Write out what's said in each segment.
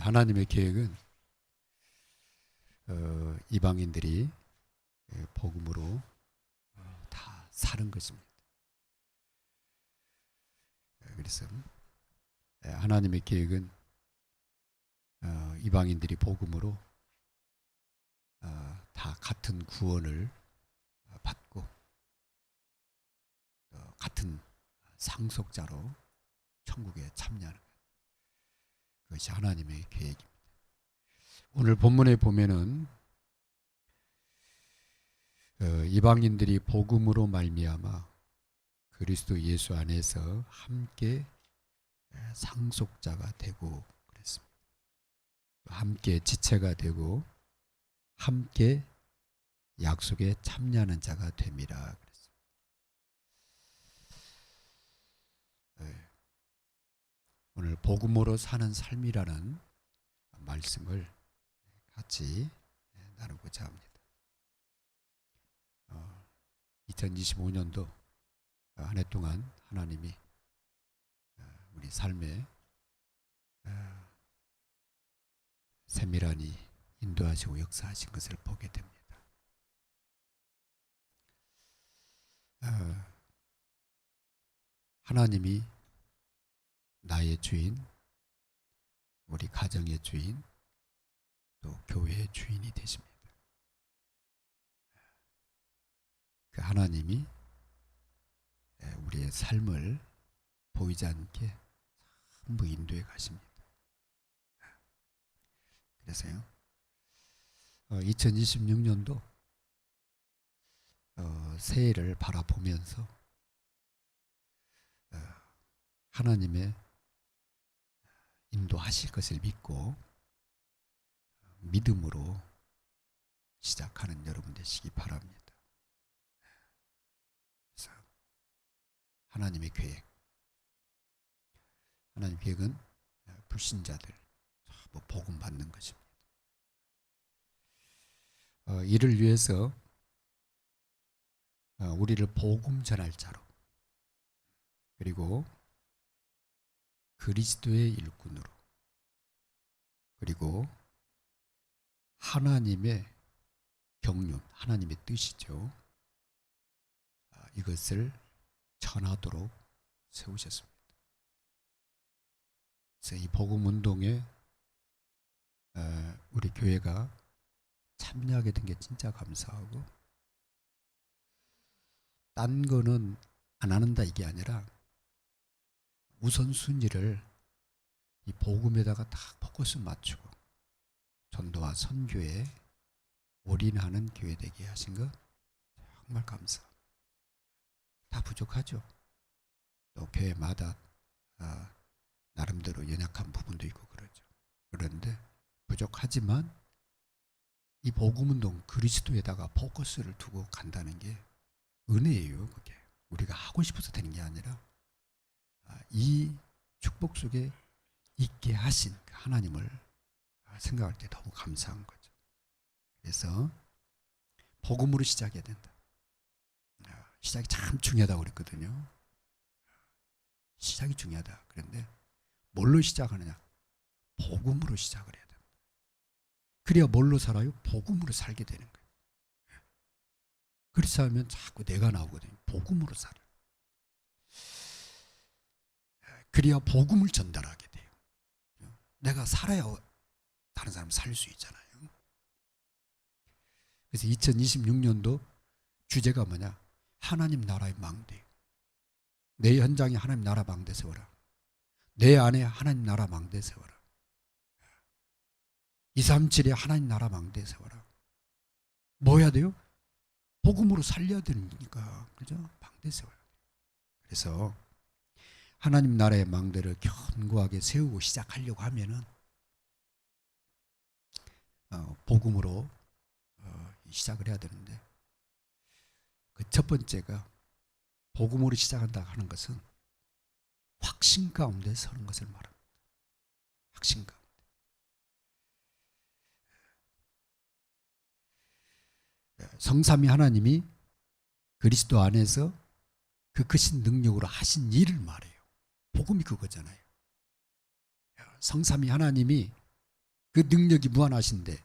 하나님의 계획은 이방인들이 복음으로 다 사는 것입니다. 그래서 하나님의 계획은 이방인들이 복음으로 다 같은 구원을 받고 같은 상속자로 천국에 참여하는 것. 그것이 하나님의 계획입니다. 오늘 본문에 보면은 이방인들이 복음으로 말미암아 그리스도 예수 안에서 함께 상속자가 되고 그랬습니다. 함께 지체가 되고 함께 약속에 참여하는 자가 됩니다. 오늘 복음으로 사는 삶이라는 말씀을 같이 나누고자 합니다. 2025년도 한 해 동안 하나님이 우리 삶에 세밀하니 인도하시고 역사하신 것을 보게 됩니다. 하나님이 나의 주인, 우리 가정의 주인, 또 교회의 주인이 되십니다. 그 하나님이 우리의 삶을 보이지 않게 전부 인도해 가십니다. 그래서요, 2026년도 새해를 바라보면서 하나님의 인도하실 것을 믿고 믿음으로 시작하는 여러분 되시기 바랍니다. 그래서 하나님의 계획, 하나님의 계획은 불신자들 복음 받는 것입니다. 이를 위해서 우리를 복음 전할 자로, 그리고 그리스도의 일꾼으로, 그리고 하나님의 경륜, 하나님의 뜻이죠. 이것을 전하도록 세우셨습니다. 그래서 이 복음 운동에 우리 교회가 참여하게 된 게 진짜 감사하고, 딴 거는 안 한다 이게 아니라 우선순위를 이 복음에다가 다 포커스 맞추고 전도와 선교에 올인하는 교회 되게 하신 것 정말 감사합니다. 다 부족하죠. 또 교회마다 나름대로 연약한 부분도 있고 그러죠. 그런데 부족하지만 이 복음운동 그리스도에다가 포커스를 두고 간다는 게 은혜예요. 그게 우리가 하고 싶어서 되는 게 아니라 이 축복 속에 있게 하신 하나님을 생각할 때 너무 감사한 거죠. 그래서 복음으로 시작해야 된다. 시작이 참 중요하다고 그랬거든요. 시작이 중요하다. 그런데 뭘로 시작하느냐? 복음으로 시작을 해야 된다. 그래야 뭘로 살아요? 복음으로 살게 되는 거예요. 그렇지 않으면 자꾸 내가 나오거든요. 복음으로 살아. 그래야 복음을 전달하게 돼요. 내가 살아야 다른 사람 살 수 있잖아요. 그래서 2026년도 주제가 뭐냐? 하나님 나라의 망대. 내 현장에 하나님 나라 망대 세워라. 내 안에 하나님 나라 망대 세워라. 237에 하나님 나라 망대 세워라. 뭐 해야 돼요? 복음으로 살려야 되니까, 그죠? 망대 세워야 돼요. 그래서 하나님 나라의 망대를 견고하게 세우고 시작하려고 하면은 복음으로 시작을 해야 되는데, 그 첫 번째가 복음으로 시작한다 하는 것은 확신 가운데 서는 것을 말합니다. 확신 가운데. 성삼위 하나님이 그리스도 안에서 그 크신 능력으로 하신 일을 말해요. 복음이 그거잖아요. 성삼위 하나님이 그 능력이 무한하신데,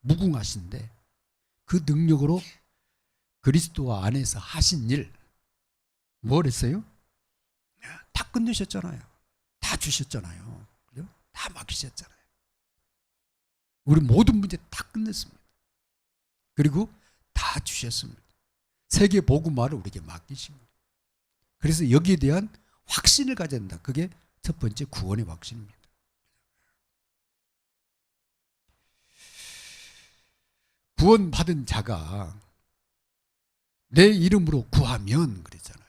무궁하신데, 그 능력으로 그리스도 안에서 하신 일, 뭘 했어요? 다 끝내셨잖아요. 다 주셨잖아요. 그죠? 다 맡기셨잖아요. 우리 모든 문제 다 끝냈습니다. 그리고 다 주셨습니다. 세계 복음화를 우리에게 맡기신 거예요. 그래서 여기에 대한 확신을 가져야 된다. 그게 첫 번째 구원의 확신입니다. 구원받은 자가 내 이름으로 구하면 그랬잖아요.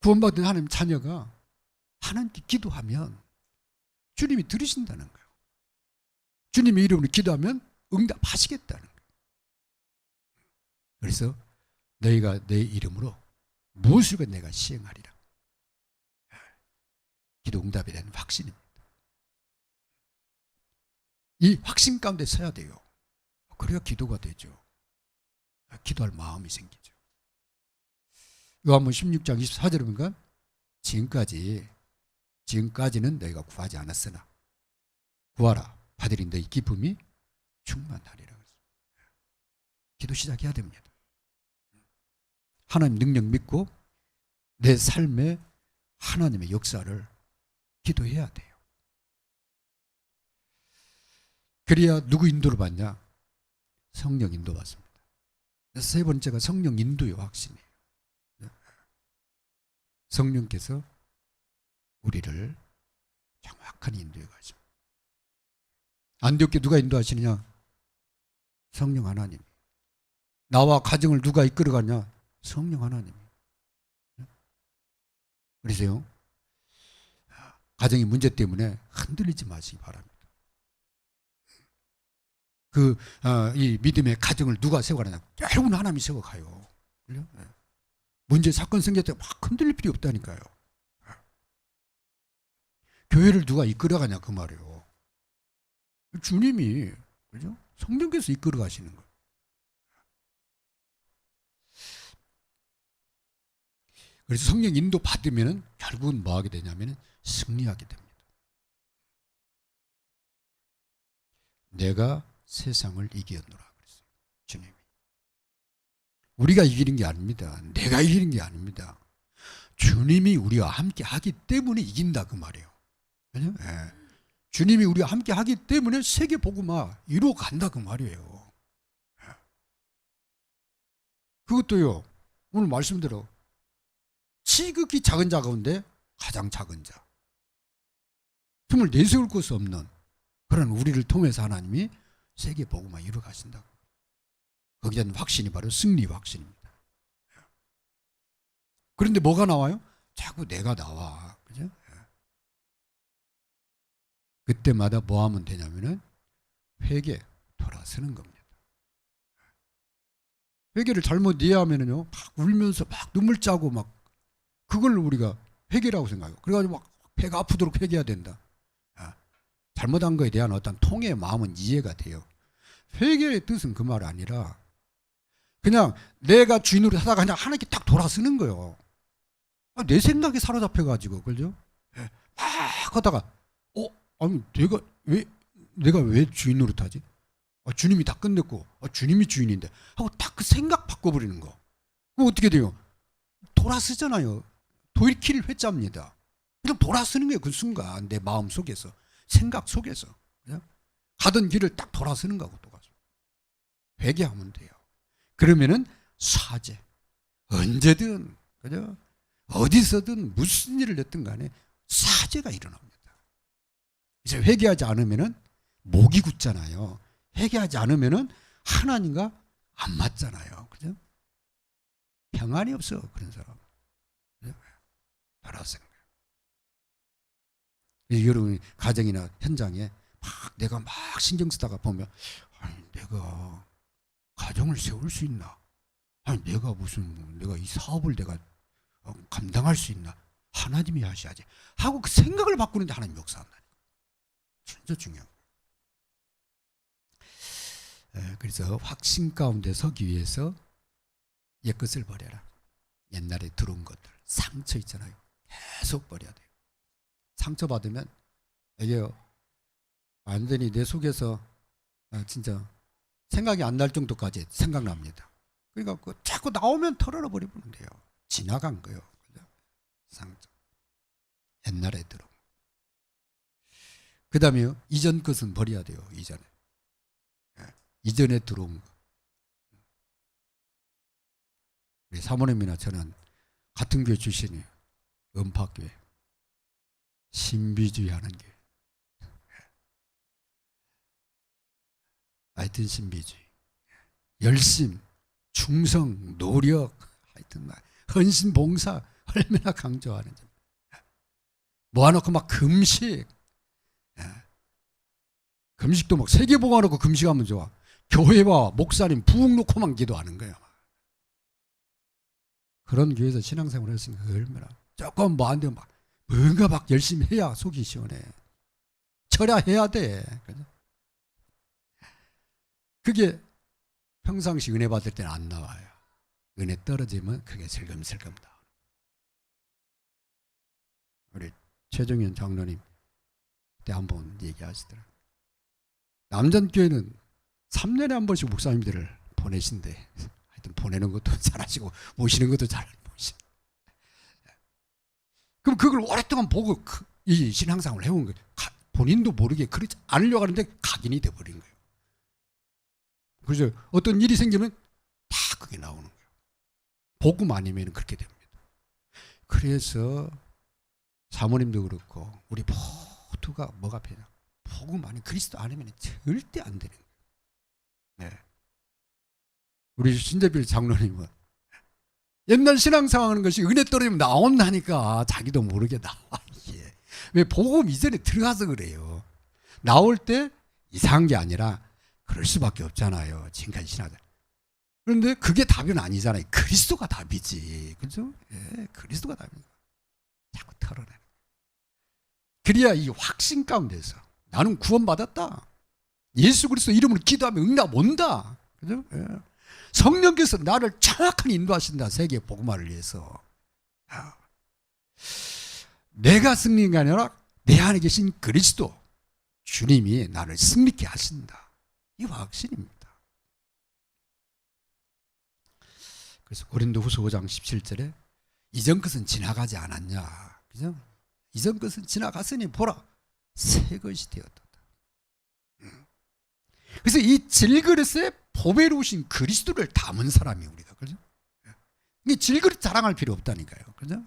구원받은 하나님 자녀가 하나님께 기도하면 주님이 들으신다는 거예요. 주님의 이름으로 기도하면 응답하시겠다는 거예요. 그래서 너희가 내 이름으로 무엇이든 내가 시행하리라. 기도 응답에 대한 확신입니다. 이 확신 가운데 서야 돼요. 그래야 기도가 되죠. 기도할 마음이 생기죠. 요한복음 16장 24절에 보니까 지금까지는 너희가 구하지 않았으나 구하라 받으리 너희 기쁨이 충만하리라. 기도 시작해야 됩니다. 하나님 능력 믿고 내 삶에 하나님의 역사를 기도해야 돼요. 그래야 누구 인도를 받냐? 성령 인도 받습니다. 세 번째가 성령 인도의 확신이에요. 성령께서 우리를 정확한 인도해 가죠. 안디옥에 누가 인도하시느냐? 성령 하나님. 나와 가정을 누가 이끌어가냐? 성령 하나님. 그래서요, 가정의 문제 때문에 흔들리지 마시기 바랍니다. 이 믿음의 가정을 누가 세워가냐? 결국은 하나님이 세워가요. 문제 사건 생길 때 막 흔들릴 필요 없다니까요. 교회를 누가 이끌어가냐 그 말이에요. 주님이, 그죠? 성령께서 이끌어가시는 거예요. 그래서 성령 인도 받으면은 결국은 뭐 하게 되냐면은 승리하게 됩니다. 내가 세상을 이겼노라 그랬어요. 주님이. 우리가 이기는 게 아닙니다. 내가 이기는 게 아닙니다. 주님이 우리와 함께 하기 때문에 이긴다 그 말이에요. 그죠? 네. 주님이 우리와 함께 하기 때문에 세계 복음화 이루어 간다 그 말이에요. 그것도요, 오늘 말씀대로 지극히 작은 자 가운데 가장 작은 자, 틈을 내세울 것이 없는 그런 우리를 통해서 하나님이 세계 복음화 이루어 가신다고. 거기에 대한 확신이 바로 승리 확신입니다. 그런데 뭐가 나와요? 자꾸 내가 나와. 그죠? 그때마다 뭐 하면 되냐면은 회개 돌아서는 겁니다. 회개를 잘못 이해하면은요, 막 울면서 막 눈물 짜고 막 그걸 우리가 회개라고 생각해요. 그래가지고 막 배가 아프도록 회개해야 된다. 잘못한 거에 대한 어떤 통해의 마음은 이해가 돼요. 회개의 뜻은 그 말 아니라 그냥 내가 주인으로 살다가 그냥 하나님께 딱 돌아서는 거예요. 내 생각에 사로잡혀가지고, 그죠? 막 하다가, 아니, 내가 왜 주인으로 타지? 주님이 다 끝냈고, 주님이 주인인데, 하고 딱 그 생각 바꿔버리는 거. 그럼 어떻게 돼요? 돌아서잖아요. 돌이킬 회자입니다. 그냥 돌아서는 거예요. 그 순간, 내 마음 속에서, 생각 속에서. 그냥 가던 길을 딱 돌아서는 거고, 또 가서. 회개하면 돼요. 그러면은 사죄. 언제든, 그죠? 어디서든 무슨 일을 했든 간에 사죄가 일어납니다. 그래서 회개하지 않으면은 목이 굳잖아요. 회개하지 않으면은 하나님과 안 맞잖아요. 그죠? 평안이 없어, 그런 사람. 돌아서. 여러분 가정이나 현장에 막 내가 막 신경 쓰다가 보면, 아니, 내가 가정을 세울 수 있나? 아니, 내가 이 사업을 내가 감당할 수 있나? 하나님이 하셔야지 하고 그 생각을 바꾸는데 하나님 역사한다니까. 진짜 중요한 거예요. 그래서 확신 가운데 서기 위해서 옛것을 버려라. 옛날에 들어온 것들, 상처 있잖아요. 계속 버려야 돼요. 상처 받으면 이게요, 완전히 내 속에서 진짜 생각이 안 날 정도까지 생각납니다. 그러니까 자꾸 나오면 털어놔 버리면 돼요. 지나간 거예요. 상처. 옛날에 들어. 그 다음에 이전 것은 버려야 돼요. 이전에. 이전에 들어온 거. 우리 사모님이나 저는 같은 교회 출신이에요. 음파교회. 신비주의 하는 교회. 하여튼 신비주의. 열심, 충성, 노력, 하여튼 헌신, 봉사 얼마나 강조하는지. 모아놓고 막 금식. 금식도 막 세개 모아놓고 금식하면 좋아. 교회와 목사님 부엌 놓고만 기도하는 거야. 그런 교회에서 신앙생활을 했으니까 얼마나 조금 뭐 안 되면 막 뭔가 막 열심히 해야 속이 시원해. 절야해야 돼. 그게 평상시 은혜 받을 때는 안 나와요. 은혜 떨어지면 그게 슬금슬금 나와. 우리 최정현 장로님 그때 한번 얘기하시더라고요. 남전교회는 3년에 한 번씩 목사님들을 보내신대. 하여튼 보내는 것도 잘하시고 모시는 것도 잘 모시고. 그럼 그걸 오랫동안 보고 이 신앙생활을 해온 거예요. 본인도 모르게 그렇지 않으려고 하는데 각인이 돼버린 거예요. 그래서 어떤 일이 생기면 다 그게 나오는 거예요. 복음 아니면 그렇게 됩니다. 그래서 사모님도 그렇고 우리 모두가 뭐가 필요해요? 복음 아니면 그리스도 아니면 절대 안 되는 거예요. 네. 우리 신재필 장로님은 옛날 신앙생활 하는 것이 은혜 떨어지면 나온다니까 자기도 모르게 나와. 이게. 왜 복음 이전에 들어가서 그래요. 나올 때 이상한 게 아니라 그럴 수밖에 없잖아요. 지금까지 신하들. 그런데 그게 답은 아니잖아요. 그리스도가 답이지. 그죠? 예, 그리스도가 답이니까. 자꾸 털어내. 그래야 이 확신 가운데서 나는 구원받았다. 예수 그리스도 이름으로 기도하면 응답 온다. 그죠? 예. 성령께서 나를 정확하게 인도하신다. 세계 복음화를 위해서. 내가 승리한 게 아니라 내 안에 계신 그리스도 주님이 나를 승리케 하신다. 이 확신입니다. 그래서 고린도후서 5장 17절에 이전 것은 지나가지 않았냐. 그죠? 이전 것은 지나갔으니 보라 새 것이 되었다. 그래서 이 질그릇에 보배로우신 그리스도를 담은 사람이 우리가. 그죠? 이 질그릇 자랑할 필요 없다니까요. 그죠?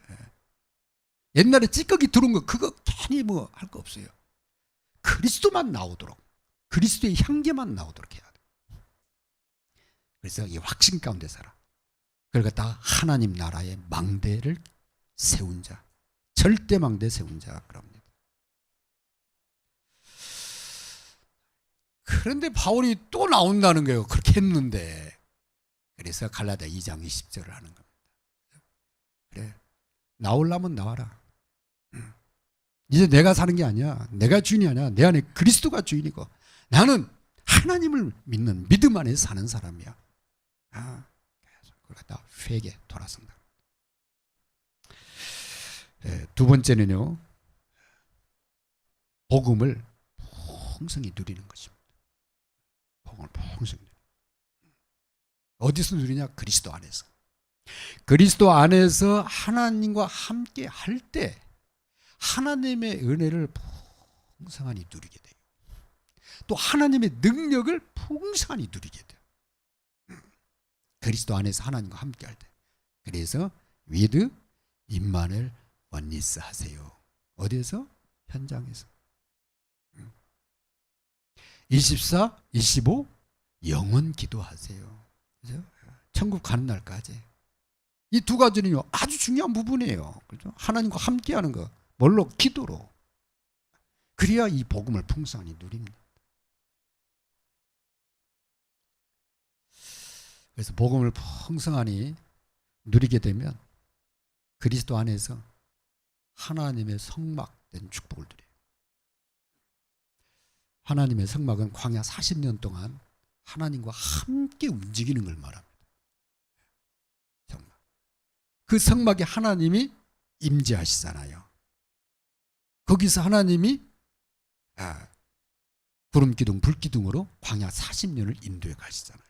옛날에 찌꺼기 들어온 거 그거 괜히 뭐 할 거 없어요. 그리스도만 나오도록 그리스도의 향기만 나오도록 해야 돼. 그래서 이 확신 가운데 살아. 그러니까 다 하나님 나라의 망대를 세운 자, 절대 망대 세운 자 그럽니다. 그런데 바울이 또 나온다는 거예요. 그렇게 했는데. 그래서 갈라디아 2장 20절을 하는 겁니다. 그래, 나오려면 나와라. 이제 내가 사는 게 아니야. 내가 주인이 아니야. 내 안에 그리스도가 주인이고 나는 하나님을 믿는 믿음 안에 사는 사람이야. 그러다 회개 돌아선다. 두 번째는요, 복음을 풍성히 누리는 것입니다. 복음을 풍성히. 어디서 누리냐? 그리스도 안에서. 그리스도 안에서 하나님과 함께 할 때 하나님의 은혜를 풍성하니 누리게 돼요. 또 하나님의 능력을 풍성하니 누리게 돼요. 그리스도 안에서 하나님과 함께 할 때. 그래서 with 임마누엘 원리스 하세요. 어디에서? 현장에서. 24, 25 영원 기도하세요. 그죠? 천국 가는 날까지. 이 두 가지는요 아주 중요한 부분이에요. 그죠? 하나님과 함께하는 거. 뭘로? 기도로. 그래야 이 복음을 풍성히 누립니다. 그래서 복음을 풍성하니 누리게 되면 그리스도 안에서 하나님의 성막된 축복을 누려요. 하나님의 성막은 광야 40년 동안 하나님과 함께 움직이는 걸 말합니다. 성막. 그 성막에 하나님이 임재하시잖아요. 거기서 하나님이 구름 기둥, 불 기둥으로 광야 40년을 인도해 가시잖아요.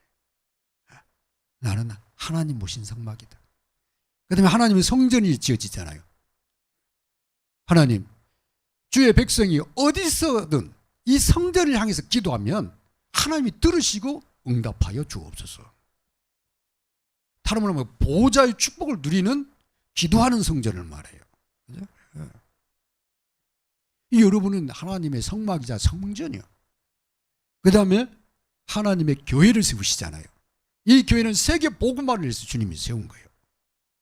나는 하나님 모신 성막이다. 그다음에 하나님의 성전이 지어지잖아요. 하나님, 주의 백성이 어디서든 이 성전을 향해서 기도하면 하나님이 들으시고 응답하여 주옵소서. 다른 말로 하면 보호자의 축복을 누리는 기도하는 성전을 말해요. 그죠? 이 여러분은 하나님의 성막이자 성전이요. 그 다음에 하나님의 교회를 세우시잖아요. 이 교회는 세계 복음화를 위해서 주님이 세운 거예요.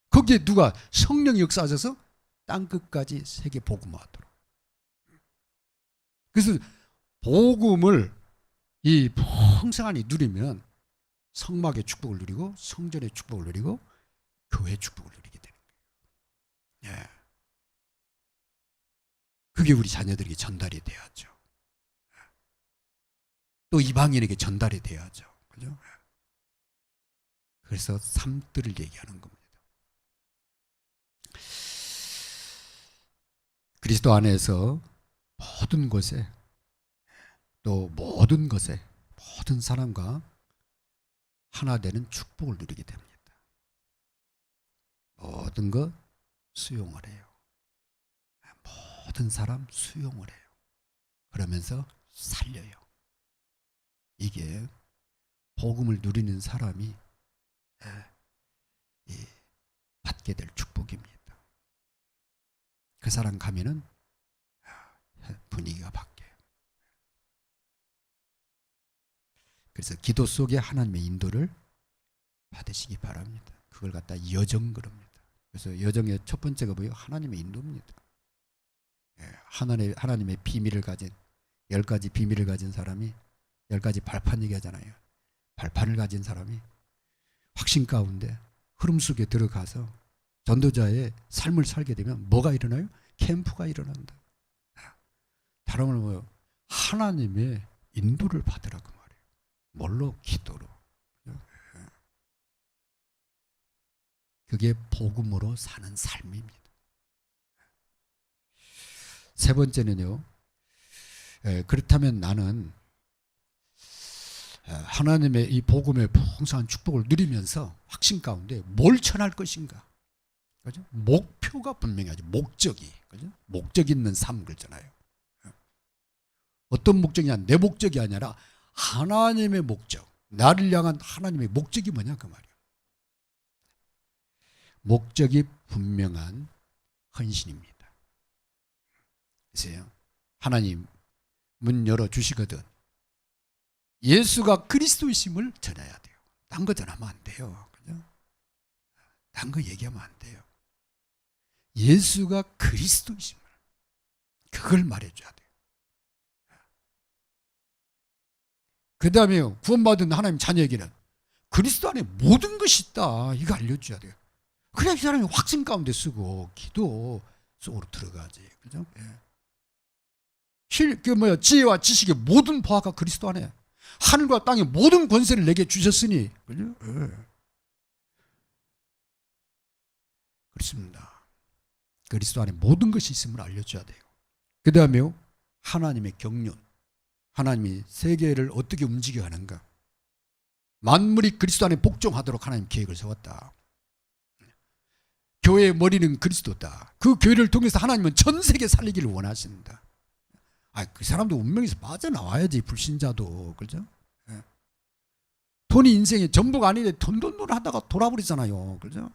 거기에 누가 성령이 역사하셔서 땅끝까지 세계 복음화하도록. 그래서 복음을 이 풍성하니 누리면 성막의 축복을 누리고 성전의 축복을 누리고 교회의 축복을 누리게 되는 거예요. 예. 그게 우리 자녀들에게 전달이 돼야죠. 또 이방인에게 전달이 돼야죠. 그죠? 그래서 삶들을 얘기하는 겁니다. 그리스도 안에서 모든 곳에 또 모든 것에 모든 사람과 하나 되는 축복을 누리게 됩니다. 모든 것 수용을 해요. 모든 사람 수용을 해요. 그러면서 살려요. 이게 복음을 누리는 사람이 받게 될 축복입니다. 그 사람 가면은 분위기가 바뀌어요. 그래서 기도 속에 하나님의 인도를 받으시기 바랍니다. 그걸 갖다 여정 그럽니다. 그래서 여정의 첫 번째가 뭐예요? 하나님의 인도입니다. 하나님의 비밀을 가진 10가지 비밀을 가진 사람이 10가지 발판 얘기하잖아요. 발판을 가진 사람이 확신 가운데 흐름 속에 들어가서 전도자의 삶을 살게 되면 뭐가 일어나요? 캠프가 일어난다. 다른 말로 뭐예요? 하나님의 인도를 받으라고 말해요. 뭘로? 기도로. 그게 복음으로 사는 삶입니다. 세 번째는요. 그렇다면 나는 하나님의 이 복음의 풍성한 축복을 누리면서 확신 가운데 뭘 전할 것인가? 그죠? 목표가 분명하죠. 목적이. 그죠? 목적 있는 삶 그러잖아요. 어떤 목적이냐? 내 목적이 아니라 하나님의 목적. 나를 향한 하나님의 목적이 뭐냐 그 말이에요. 목적이 분명한 헌신입니다. 그래서 하나님 문 열어주시거든 예수가 그리스도이심을 전해야 돼요. 딴 거 전하면 안 돼요. 그죠? 딴 거 얘기하면 안 돼요. 예수가 그리스도이심을 그걸 말해줘야 돼요. 그 다음에 구원받은 하나님 자녀에게는 그리스도 안에 모든 것이 있다. 이거 알려줘야 돼요. 그래야 이 사람이 확신 가운데 쓰고 기도 속으로 들어가지. 그죠? 지혜와 지식의 모든 보화가 그리스도 안에 하늘과 땅의 모든 권세를 내게 주셨으니. 그죠? 그렇습니다. 그리스도 안에 모든 것이 있음을 알려줘야 돼요. 그 다음에 하나님의 경륜. 하나님이 세계를 어떻게 움직여가는가. 만물이 그리스도 안에 복종하도록 하나님 계획을 세웠다. 교회의 머리는 그리스도다. 그 교회를 통해서 하나님은 전 세계 살리기를 원하신다. 그 사람도 운명에서 빠져나와야지. 불신자도. 그죠? 돈이 인생의 전부가 아닌데 돈 하다가 돌아버리잖아요. 그죠?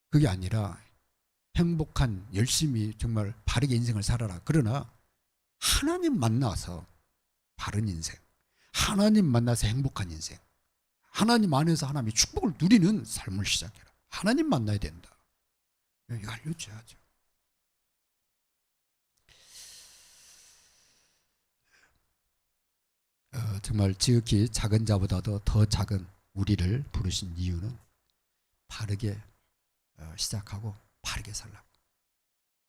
그게 아니라 행복한 열심히 정말 바르게 인생을 살아라. 그러나 하나님 만나서 바른 인생, 하나님 만나서 행복한 인생, 하나님 안에서 하나님의 축복을 누리는 삶을 시작해라. 하나님 만나야 된다. 이거 알려줘야죠. 정말 지극히 작은 자보다도 더 작은 우리를 부르신 이유는 바르게 시작하고 바르게 살라고.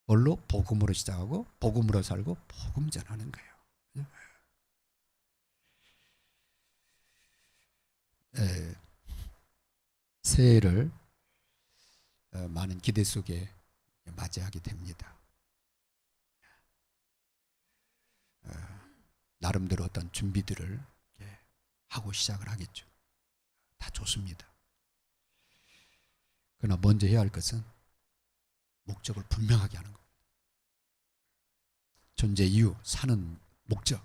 뭘로? 복음으로 시작하고 복음으로 살고 복음 전하는 거예요. 새해를 많은 기대 속에 맞이하게 됩니다. 나름대로 어떤 준비들을 하고 시작을 하겠죠. 다 좋습니다. 그러나 먼저 해야 할 것은 목적을 분명하게 하는 겁니다. 존재 이유, 사는 목적,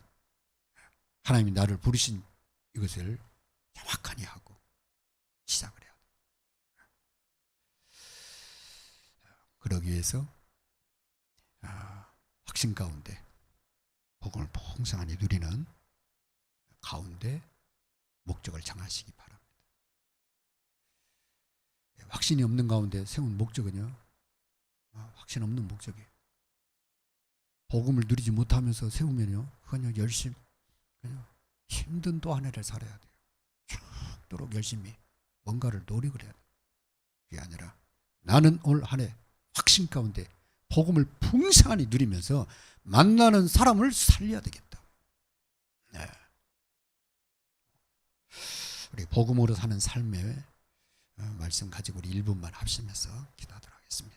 하나님이 나를 부르신 이것을 정확하게 하고 시작을 해야 돼요. 그러기 위해서 확신 가운데 복음을 풍성하게 누리는 가운데 목적을 정하시기 바랍니다. 확신이 없는 가운데 세운 목적은요, 확신 없는 목적이에요. 복음을 누리지 못하면서 세우면요, 그건요, 열심히 그냥 힘든 또 한 해를 살아야 돼요. 죽도록 열심히 뭔가를 노력을 해야 돼요. 그게 아니라 나는 올 한 해 확신 가운데 복음을 풍성하게 누리면서 만나는 사람을 살려야 되겠다. 네. 우리 복음으로 사는 삶의 말씀 가지고 우리 1분만 합심해서 기도하도록 하겠습니다.